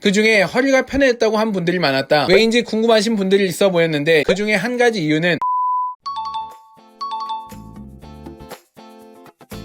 그 중에 허리가 편해졌다고 한 분들이 많았다. 왜인지 궁금하신 분들이 있어 보였는데 그 중에 한 가지 이유는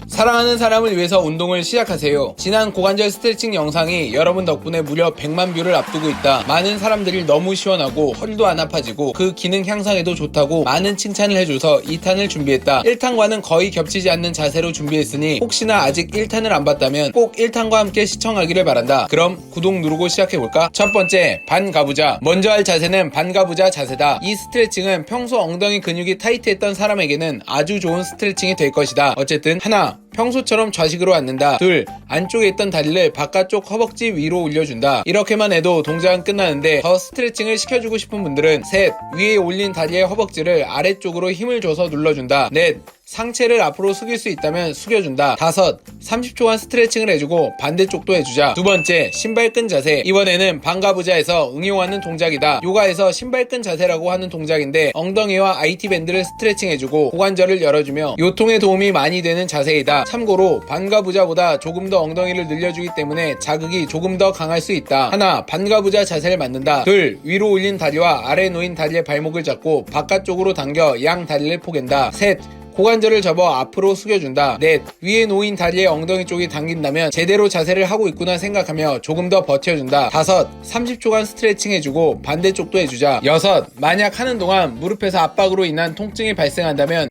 사랑하는 사람을 위해서 운동을 시작하세요. 지난 고관절 스트레칭 영상이 여러분 덕분에 무려 100만 뷰를 앞두고 있다. 많은 사람들이 너무 시원하고 허리도 안 아파지고 그 기능 향상에도 좋다고 많은 칭찬을 해줘서 2탄을 준비했다. 1탄과는 거의 겹치지 않는 자세로 준비했으니 혹시나 아직 1탄을 안 봤다면 꼭 1탄과 함께 시청하기를 바란다. 그럼 구독 누르고 시작해볼까? 첫 번째, 반가부좌. 먼저 할 자세는 반가부좌 자세다. 이 스트레칭은 평소 엉덩이 근육이 타이트했던 사람에게는 아주 좋은 스트레칭이 될 것이다. 어쨌든 하나, 평소처럼 좌식으로 앉는다. 둘, 안쪽에 있던 다리를 바깥쪽 허벅지 위로 올려준다. 이렇게만 해도 동작은 끝나는데 더 스트레칭을 시켜주고 싶은 분들은 셋, 위에 올린 다리의 허벅지를 아래쪽으로 힘을 줘서 눌러준다. 넷, 상체를 앞으로 숙일 수 있다면 숙여준다. 다섯, 30초간 스트레칭을 해주고 반대쪽도 해주자. 두 번째, 신발끈 자세. 이번에는 반가부좌에서 응용하는 동작이다. 요가에서 신발끈 자세라고 하는 동작인데 엉덩이와 IT 밴드를 스트레칭해주고 고관절을 열어주며 요통에 도움이 많이 되는 자세이다. 참고로 반가부좌보다 조금 더 엉덩이를 늘려주기 때문에 자극이 조금 더 강할 수 있다. 하나, 반가부좌 자세를 만든다. 둘, 위로 올린 다리와 아래 놓인 다리의 발목을 잡고 바깥쪽으로 당겨 양 다리를 포갠다. 셋, 고관절을 접어 앞으로 숙여준다. 넷, 위에 놓인 다리의 엉덩이 쪽이 당긴다면 제대로 자세를 하고 있구나 생각하며 조금 더 버텨준다. 다섯, 30초간 스트레칭 해주고 반대쪽도 해주자. 여섯, 만약 하는 동안 무릎에서 압박으로 인한 통증이 발생한다면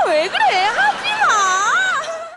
왜 그래? 하지마!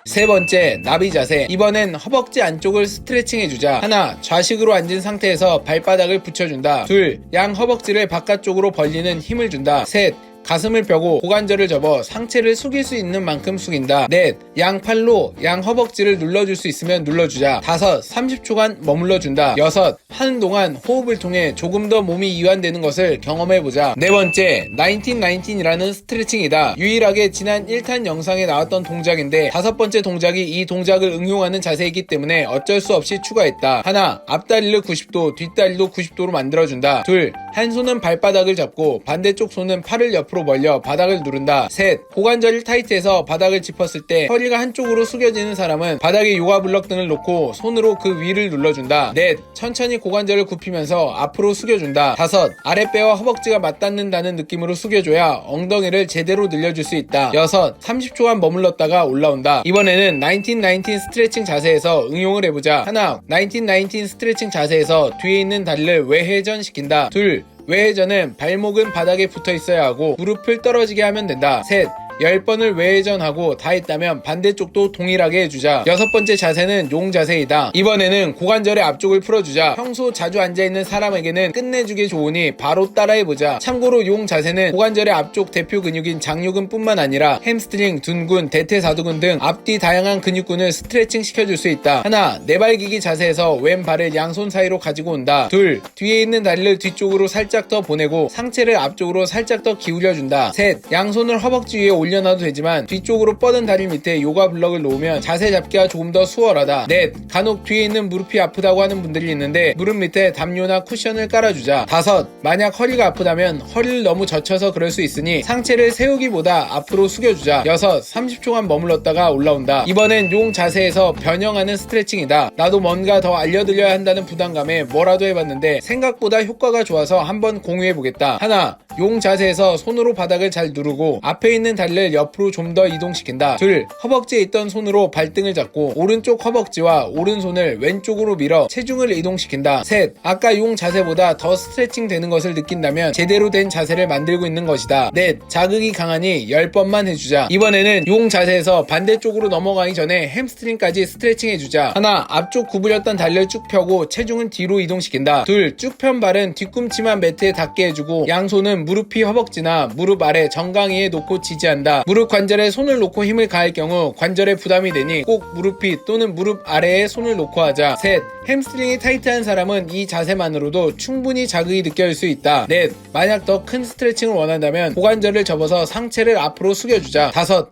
세 번째, 나비 자세. 이번엔 허벅지 안쪽을 스트레칭 해주자. 하나, 좌식으로 앉은 상태에서 발바닥을 붙여준다. 둘, 양 허벅지를 바깥쪽으로 벌리는 힘을 준다. 셋, 가슴을 펴고 고관절을 접어 상체를 숙일 수 있는 만큼 숙인다. 넷, 양 팔로 양 허벅지를 눌러줄 수 있으면 눌러주자. 다섯, 30초간 머물러준다. 여섯, 하는 동안 호흡을 통해 조금 더 몸이 이완되는 것을 경험해보자. 네 번째, 1919이라는 스트레칭이다. 유일하게 지난 1탄 영상에 나왔던 동작인데 다섯 번째 동작이 이 동작을 응용하는 자세이기 때문에 어쩔 수 없이 추가했다. 하나, 앞다리를 90도, 뒷다리도 90도로 만들어준다. 둘, 한 손은 발바닥을 잡고 반대쪽 손은 팔을 옆으로 벌려 바닥을 누른다. 셋, 고관절이 타이트해서 바닥을 짚었을 때 허리가 한쪽으로 숙여지는 사람은 바닥에 요가 블럭 등을 놓고 손으로 그 위를 눌러준다. 넷, 천천히 고관절을 굽히면서 앞으로 숙여준다. 다섯, 아랫배와 허벅지가 맞닿는다는 느낌으로 숙여줘야 엉덩이를 제대로 늘려줄 수 있다. 여섯, 30초간 머물렀다가 올라온다. 이번에는 1919 스트레칭 자세에서 응용을 해보자. 하나, 1919 스트레칭 자세에서 뒤에 있는 다리를 외회전 시킨다. 둘, 외회전은 발목은 바닥에 붙어 있어야 하고 무릎을 떨어지게 하면 된다. 셋, 10번을 외회전하고 다 했다면 반대쪽도 동일하게 해주자. 여섯 번째 자세는 용 자세이다. 이번에는 고관절의 앞쪽을 풀어주자. 평소 자주 앉아있는 사람에게는 끝내주기 좋으니 바로 따라해보자. 참고로 용 자세는 고관절의 앞쪽 대표 근육인 장요근 뿐만 아니라 햄스트링, 둔근, 대퇴사두근 등 앞뒤 다양한 근육군을 스트레칭 시켜줄 수 있다. 하나, 네발기기 자세에서 왼발을 양손 사이로 가지고 온다. 둘, 뒤에 있는 다리를 뒤쪽으로 살짝 더 보내고 상체를 앞쪽으로 살짝 더 기울여준다. 셋, 양손을 허벅지 위에 올려놔도 되지만 뒤쪽으로 뻗은 다리 밑에 요가 블럭을 놓으면 자세 잡기가 조금 더 수월하다. 넷, 간혹 뒤에 있는 무릎이 아프다고 하는 분들이 있는데 무릎 밑에 담요나 쿠션을 깔아주자. 다섯, 만약 허리가 아프다면 허리를 너무 젖혀서 그럴 수 있으니 상체를 세우기보다 앞으로 숙여주자. 여섯, 30초간 머물렀다가 올라온다. 이번엔 용 자세에서 변형하는 스트레칭이다. 나도 뭔가 더 알려드려야 한다는 부담감에 뭐라도 해봤는데 생각보다 효과가 좋아서 한번 공유해보겠다. 하나, 용 자세에서 손으로 바닥을 잘 누르고 앞에 있는 다리를 옆으로 좀 더 이동시킨다. 둘, 허벅지에 있던 손으로 발등을 잡고 오른쪽 허벅지와 오른손을 왼쪽으로 밀어 체중을 이동시킨다. 셋, 아까 용 자세보다 더 스트레칭 되는 것을 느낀다면 제대로 된 자세를 만들고 있는 것이다. 넷, 자극이 강하니 10번만 해주자. 이번에는 용 자세에서 반대쪽으로 넘어가기 전에 햄스트링까지 스트레칭 해주자. 하나, 앞쪽 구부렸던 다리를 쭉 펴고 체중은 뒤로 이동시킨다. 둘, 쭉 편 발은 뒤꿈치만 매트에 닿게 해주고 양손은 무릎이 허벅지나 무릎 아래 정강이에 놓고 지지한다. 무릎 관절에 손을 놓고 힘을 가할 경우 관절에 부담이 되니 꼭 무릎이 또는 무릎 아래에 손을 놓고 하자. 셋, 햄스트링이 타이트한 사람은 이 자세만으로도 충분히 자극이 느껴질 수 있다. 넷, 만약 더 큰 스트레칭을 원한다면 고관절을 접어서 상체를 앞으로 숙여주자. 다섯,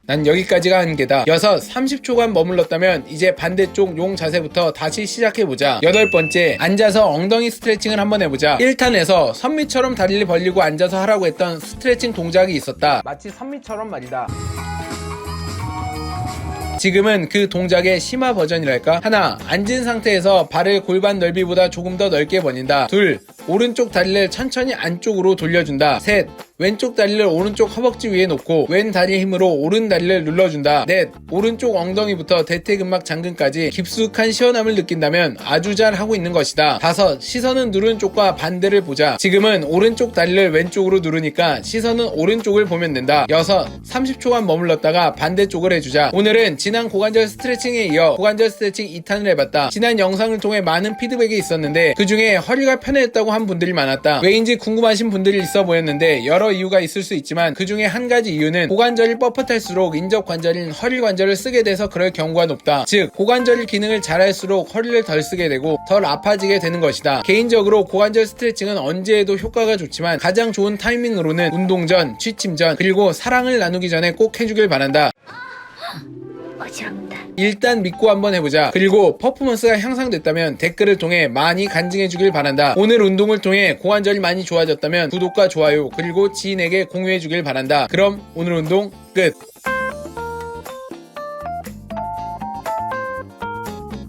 난 여기까지가 한계다. 여섯, 30초간 머물렀다면 이제 반대쪽 용 자세부터 다시 시작해보자. 여덟 번째, 앉아서 엉덩이 스트레칭을 한번 해보자. 1탄에서 선미처럼 다리를 벌리고 앉아서 하라고 했던 스트레칭 동작이 있었다. 마치 선미처럼 말이다. 지금은 그 동작의 심화 버전이랄까? 하나, 앉은 상태에서 발을 골반 넓이보다 조금 더 넓게 벌린다. 둘, 오른쪽 다리를 천천히 안쪽으로 돌려준다. 셋, 왼쪽 다리를 오른쪽 허벅지 위에 놓고 왼 다리 힘으로 오른 다리를 눌러준다. 넷, 오른쪽 엉덩이부터 대퇴근막 장근까지 깊숙한 시원함을 느낀다면 아주 잘 하고 있는 것이다. 다섯, 시선은 누른 쪽과 반대를 보자. 지금은 오른쪽 다리를 왼쪽으로 누르니까 시선은 오른쪽을 보면 된다. 여섯, 30초간 머물렀다가 반대쪽을 해주자. 오늘은 지난 고관절 스트레칭에 이어 고관절 스트레칭 2탄을 해봤다. 지난 영상을 통해 많은 피드백이 있었는데 그 중에 허리가 편해졌다고 한 분들이 많았다. 왜인지 궁금하신 분들이 있어 보였는데 여러 이유가 있을 수 있지만 그 중에 한 가지 이유는 고관절이 뻣뻣할수록 인접 관절인 허리 관절을 쓰게 돼서 그럴 경우가 높다. 즉 고관절 기능을 잘할수록 허리를 덜 쓰게 되고 덜 아파지게 되는 것이다. 개인적으로 고관절 스트레칭은 언제 해도 효과가 좋지만 가장 좋은 타이밍으로는 운동 전, 취침 전, 그리고 사랑을 나누기 전에 꼭 해주길 바란다. 어지럽다. 일단 믿고 한번 해보자. 그리고 퍼포먼스가 향상됐다면 댓글을 통해 많이 간증해주길 바란다. 오늘 운동을 통해 고관절이 많이 좋아졌다면 구독과 좋아요 그리고 지인에게 공유해주길 바란다. 그럼 오늘 운동 끝.